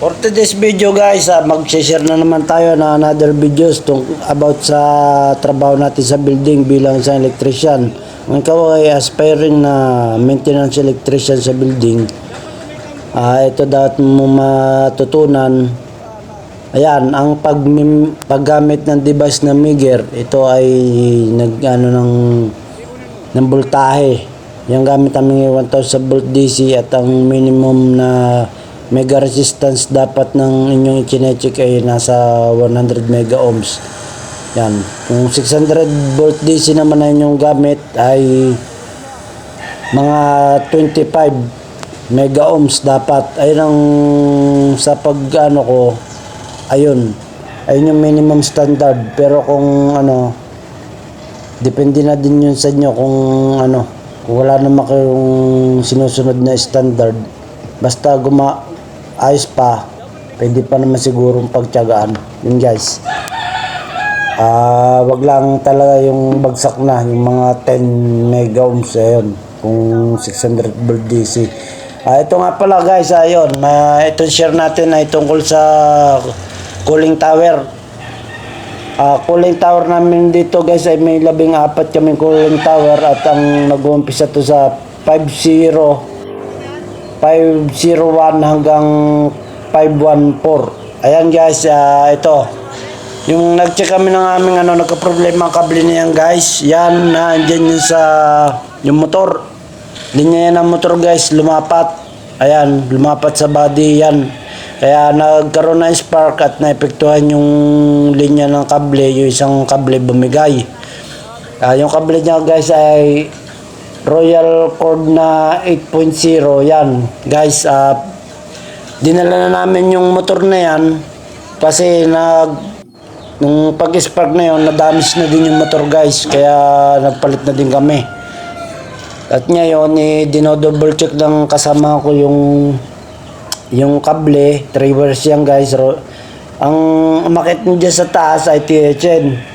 For today's video guys, mag-share na naman tayo na another videos about sa trabaho natin sa building bilang isang electrician. Kung ikaw ay aspiring na maintenance electrician sa building, ito dapat mo matutunan. Ayan, ang paggamit ng device na Megger, ito ay ng voltahe. Yung gamit namin 1000 volt DC at ang minimum na mega resistance dapat ng inyong i-check ay nasa 100 mega ohms. Yan. Kung 600 volt DC naman na inyong gamit ay mga 25 mega ohms dapat. Ayun ang sa ayun yung minimum standard. Pero kung depende na din yun sa inyo kung kung wala naman kayong sinusunod na standard, basta ayos pa, pwede pa naman sigurong pagtiyagaan. Yun guys. Wag lang talaga yung bagsak na, yung mga 10 mega ohms ayun, kung 600 volt DC. Ito nga pala guys, ayun, ito share natin ay tungkol sa cooling tower. Cooling tower namin dito guys ay may 14 kaming cooling tower at ang nag-uumpisa to sa 501 hanggang 514. Ayan guys, ito. Yung nag-check kami ng aming nagka-problema ang kable niyan guys. Yan, andyan yun sa yung motor. Linya yan ng motor guys, lumapat. Ayan, lumapat sa body yan. Kaya nagkaroon ng spark at naepektuhan yung linya ng kable, yung isang kable bumigay. Yung kable niya guys ay Royal Cord na 8.0 yan guys. Dinala na namin yung motor na yan kasi nung pag-spark na yun na-damage na din yung motor guys, kaya nagpalit na din kami. At ngayon dinodouble check ng kasama ko yung kable, 3 wires yan guys. Ang umakit nyo dyan sa taas ay THN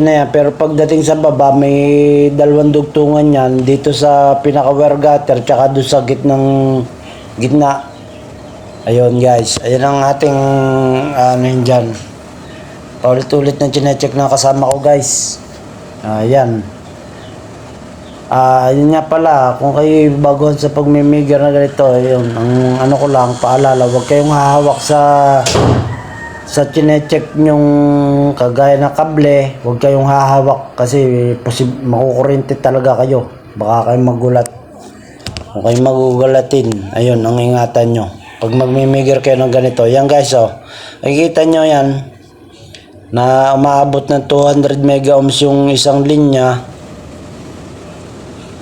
na yan, pero pagdating sa baba may dalawang dugtungan yan dito sa pinaka wire gutter tsaka doon sa gitna. Ayun guys, ayun ang ating yun dyan. Paulit-ulit na chinecheck na kasama ko guys. Ayan. Yun nga pala, kung kayo baguhan sa pagmimigger na ganito, ayun, ang ko lang, paalala, huwag kayong hahawak sa chinecheck nyong kagaya ng kable. Huwag kayong hahawak kasi makukurente talaga kayo. Baka kayong magulat. Kung kayong magugulatin, ayun, ang ingatan nyo. Pag magmimigger kayo ng ganito, yan guys, nakikita nyo yan, na umaabot ng 200 mega ohms yung isang linya.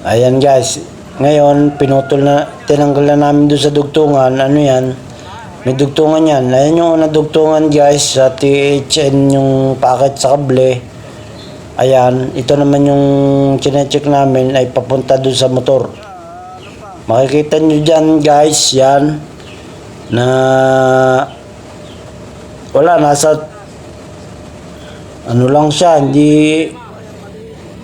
Ayan guys, ngayon tinanggal na namin doon sa dugtungan. Ano yan? May dugtungan yan. Ayan yung unang dugtungan guys, sa THN yung packet sa kable. Ayan, ito naman yung chinecheck namin ay papunta doon sa motor. Makikita nyo dyan guys, yan, na wala, nasa lang siya, hindi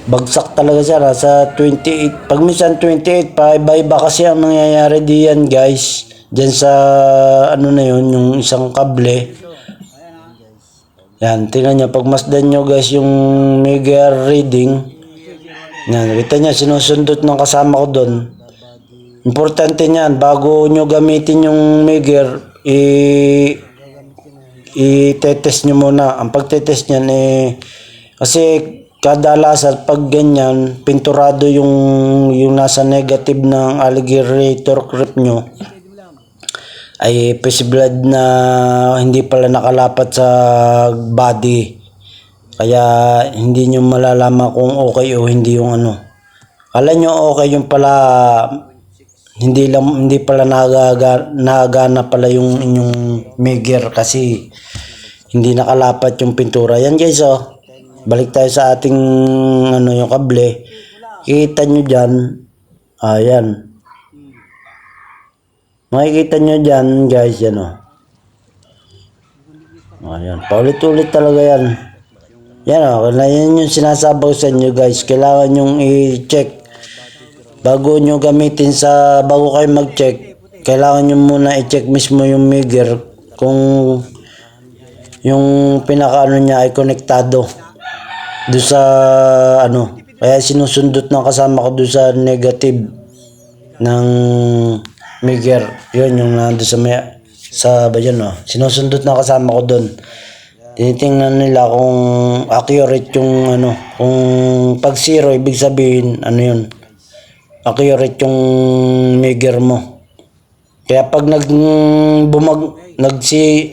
bagsak talaga siya, nasa 28. Pag minsan 28, iba-iba kasi ang nangyayari diyan guys. Diyan sa na yun, yung isang kable. Yan, tingnan nyo, pag masdan nyo guys yung Megger reading. Yan, kita nyo, sinusundot ng kasama ko doon. Importante niyan, bago nyo gamitin yung Megger, i-test nyo muna. Ang pagtetest nyan kasi kadalasan pag ganyan, pinturado yung nasa negative ng alligator clip nyo, ay posibilidad na hindi pala nakalapat sa body. Kaya hindi nyo malalaman kung okay o hindi yung Kala nyo okay yung pala, hindi pala nagana pala yung inyong Megger kasi hindi nakalapat yung pintura. Yan guys, balik tayo sa ating yung kable. Kita nyo dyan, ayan, makikita nyo dyan guys, yan ayan, paulit-ulit talaga yan. Yan yan yung sinasabaw sa inyo guys. Kailangan yung i-check bago nyo gamitin bago kayo mag-check. kailangan nyo muna i-check mismo yung Megger kung yung pinaka niya ay konektado doon sa kaya sinusundot ng kasama ko doon sa negative ng Megger. Yun yung nando sa ba yun, sinusundot ng kasama ko doon. Tinitingnan nila kung accurate yung kung pag zero ibig sabihin yun, accurate yung Megger mo. Kaya pag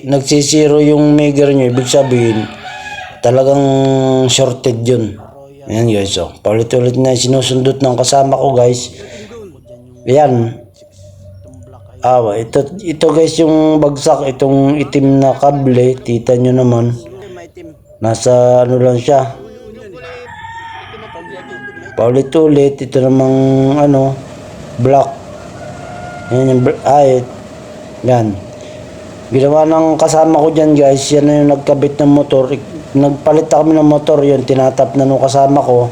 nagsisiro yung Megger nyo, ibig sabihin talagang shorted yun. Ayan guys, paulit-ulit na sinusundot ng kasama ko guys. Ayan. Ito guys yung bagsak, itong itim na kable, tita nyo naman. Nasa lang siya. Paulit-ulit, ito namang black. Ayan yung yan. Ginawa ng kasama ko dyan guys, yan na yung nagkabit ng motor. Nagpalit kami ng motor, yun tinatap na nung kasama ko.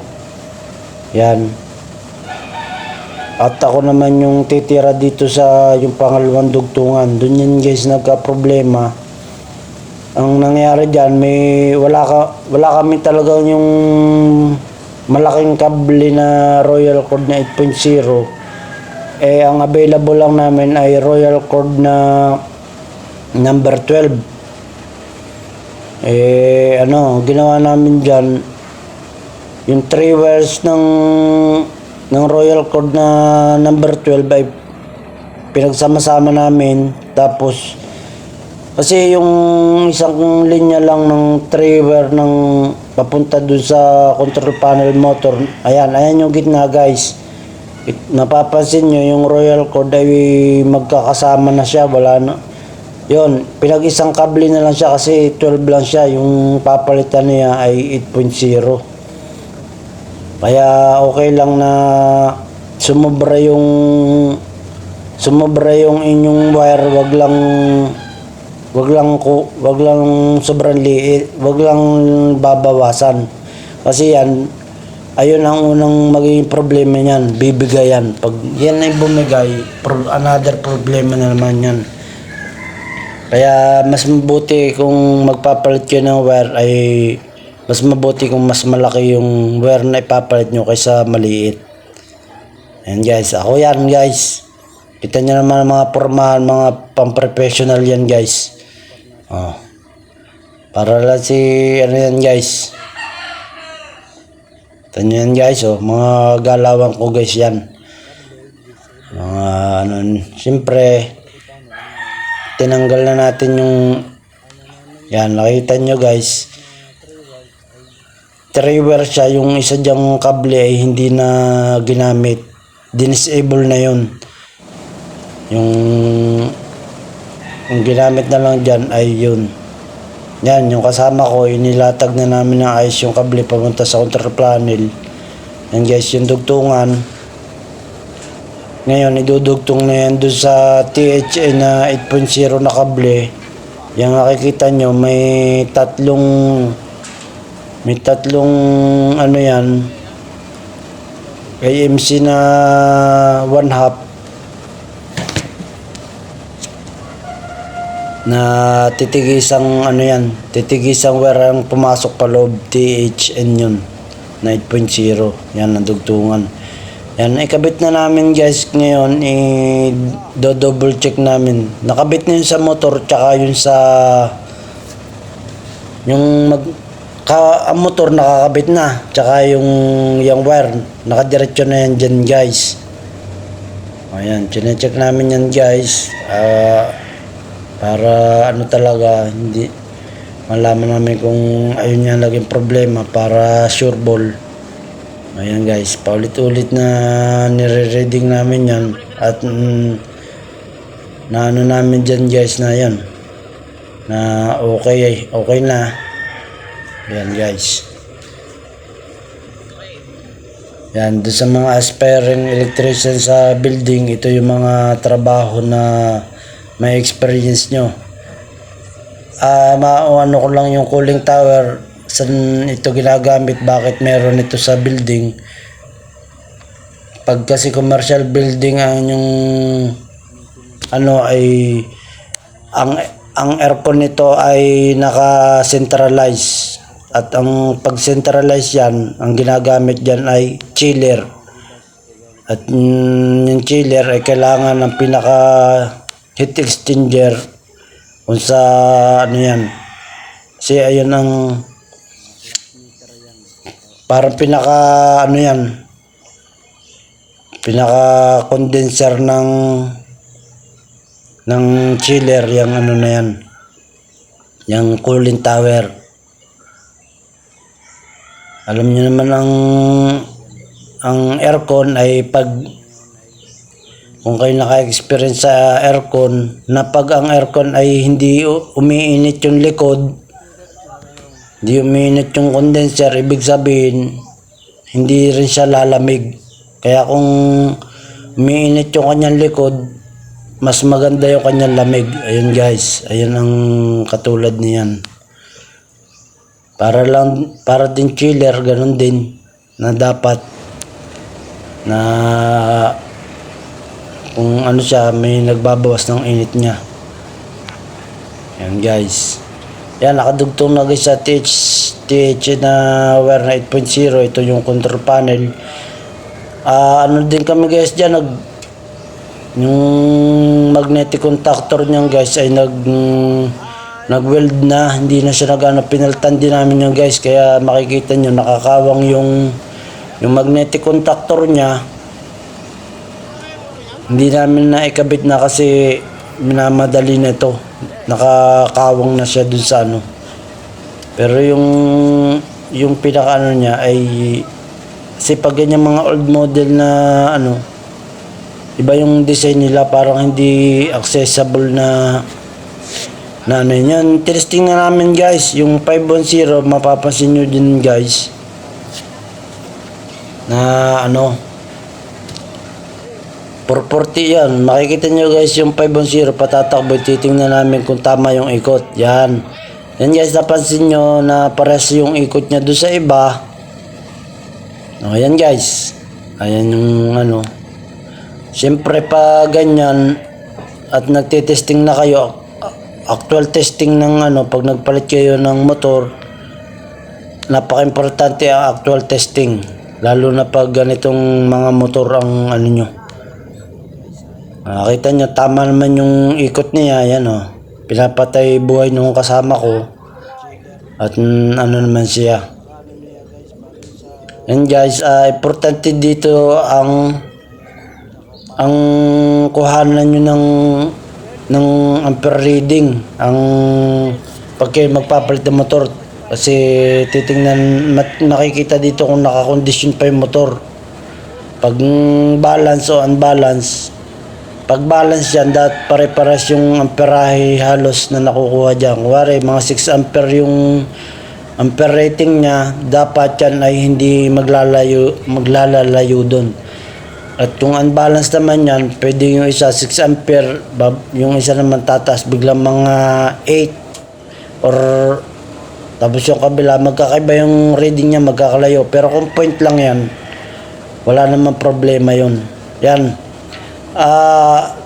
Yan. At ako naman yung titira dito sa yung pangalawang dugtungan. Doon yan guys nagka-problema. Ang nangyari dyan, wala kami talaga yung malaking kable na Royal Cord na 8.0. Ang available lang namin ay Royal Cord na number 12. Ginawa namin dyan, yung 3 wires ng Royal Cord na number 12 ay pinagsama-sama namin. Tapos kasi yung isang linya lang ng 3 wire ng papunta dun sa control panel motor, ayan yung gitna guys. Napapansin nyo yung Royal Cord ay magkakasama na siya, wala na yun, pinag-isang kable na lang siya kasi 12 lang siya, yung papalitan niya ay 8.0. Kaya okay lang na sumobra yung inyong wire, wag lang sobrang liit, wag lang babawasan. Kasi yan, ayun ang unang magiging problema niyan, bibigayan. Pag yan ay bumigay, another problema na naman yan. Kaya mas mabuti kung magpapalit kayo ng wire ay mas mabuti kung mas malaki yung wire na ipapalit nyo kaysa maliit. Ayan guys, ako yan guys. Kita nyo naman mga pormahan, mga pang-professional yan guys. Para lang yan guys. Kita nyo yan guys, mga galawan ko guys yan. Siyempre, tinanggal na natin yung yan, nakita nyo guys, 3 wire siya, yung isa dyang kable ay hindi na ginamit, dinisable na yun. Yung ginamit na lang dyan ay yun. Yan, yung kasama ko, inilatag na namin ng ayos yung kable papunta sa control panel. Yan guys, yung dugtungan ngayon, idudugtong na yan doon sa THA na 8.0 na kable. Yung nakikita nyo, may tatlong yan, AMC na 1/2 na titigisang titigisang wire ang pumasok pa loob, THN yun na 8.0. Yan ang dugtungan. Yan, ikabit na namin guys ngayon, do-double check namin. Nakabit na yun sa motor, tsaka yun sa ang motor nakakabit na, tsaka yung wire, nakadiretso na yan dyan guys. Ayan, chinecheck namin yan guys, para talaga, hindi malaman namin kung ayun yan naging problema, para sure ball. Ayan guys, paulit-ulit na nire-reading namin yan at na namin dyan guys na yan na okay na. Ayan guys, yan, doon sa mga aspiring electrician sa building, ito yung mga trabaho na may experience nyo. Ano ko lang yung cooling tower, saan ito ginagamit, bakit meron ito sa building. Pag kasi commercial building ang yung ano ay ang aircon nito ay naka-centralize. At ang pag-centralize yan, ang ginagamit dyan ay chiller. At yung chiller ay kailangan ng pinaka heat exchanger kung sa ano yan. Kasi ayun ang parang pinaka ano yan, pinaka condenser ng chiller, yung ano na yan, yung cooling tower. Alam niyo naman ang aircon ay kung kayo naka-experience sa aircon, na pag ang aircon ay hindi umiinit yung likod, hindi umiinit yung condenser, ibig sabihin hindi rin siya lalamig. Kaya kung umiinit yung kanyang likod, mas maganda yung kanyang lamig. Ayun guys, ayun ang katulad niyan. Para din chiller, ganun din na dapat na kung ano siya, may nagbabawas ng init niya. Yan guys. Yan, nakadugtong na guys sa TH na wire na 8.0. Ito yung control panel. Ano din kami guys dyan, yung magnetic contactor niyan guys ay nag-weld na, hindi na siya pinaltan din namin yan guys, kaya makikita nyo nakakawang yung magnetic contactor niya. Hindi namin na ikabit na kasi minamadali na ito, nakakawang na siya dun sa ano. Pero yung pinaka ano niya ay kasi pag ganyan mga old model na ano, iba yung design nila, parang hindi accessible na ano yan. Testing na namin guys yung 510, mapapansin nyo din guys na ano 440 yan. Makikita nyo guys yung 510 patatakbo, titingnan namin kung tama yung ikot. Yan guys, napansin nyo na pares yung ikot nya doon sa iba. Ayan guys, ayan yung ano. Siyempre pa ganyan at nagtitesting na kayo, actual testing ng ano, pag nagpalit kayo ng motor, napaka-importante ang actual testing, lalo na pag ganitong mga motor ang ano nyo. Nakita nyo, tama naman yung ikot niya. Yan o, pinapatay buhay nung kasama ko at ano naman siya. Yan guys, importante dito ang kuhanan nyo ng ampere reading ang pag kayo magpapalit ng motor, kasi titingnan, makikita dito kung nakakondisyon pa yung motor, pag balance o unbalance. Pag balance yan, dapat pare-pares yung amperahe halos na nakukuha dyan. Kuwari mga 6 ampere yung ampere rating nya, dapat yan ay hindi maglalalayo doon. At kung unbalance naman yan, pwede yung isa 6 ampere, yung isa naman tataas biglang mga 8, or tapos yung kabila, magkakaiba yung reading niya, magkakalayo. Pero kung point lang yan, wala naman problema yun. Yan.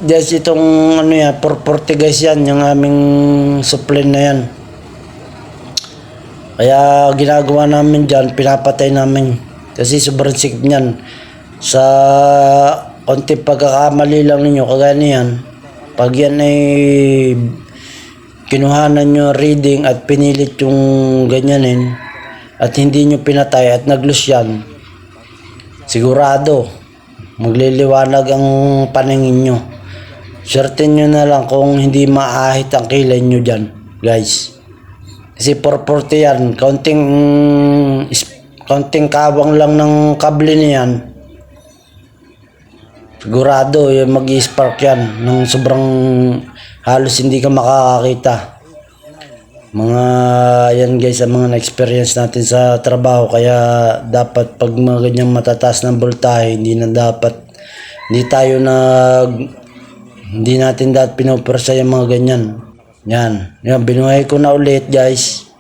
Guys, itong ano yan, 440 guys yan, yung aming supply na yan. Kaya ginagawa namin dyan, pinapatay namin. Kasi sobrang sikip niyan. Sa konti pagkakamali lang ninyo, kagaya niyan, pag yan ay kinuhanan nyo reading at pinilit yung ganyanin at hindi nyo pinatay at nag-loose yan, sigurado magliliwanag ang paningin nyo. Certain nyo na lang kung hindi maahit ang kilay nyo dyan guys, kasi 440 yan, kaunting kawang lang ng kable niyan, sigurado yung mag-i-spark yan ng sobrang halos hindi ka makakakita. Mga yan guys, ang mga na-experience natin sa trabaho, kaya dapat pag mga ganyang matataas ng voltahe, hindi natin dapat pinupursa yung mga ganyan. Yan, binuhay ko na ulit guys.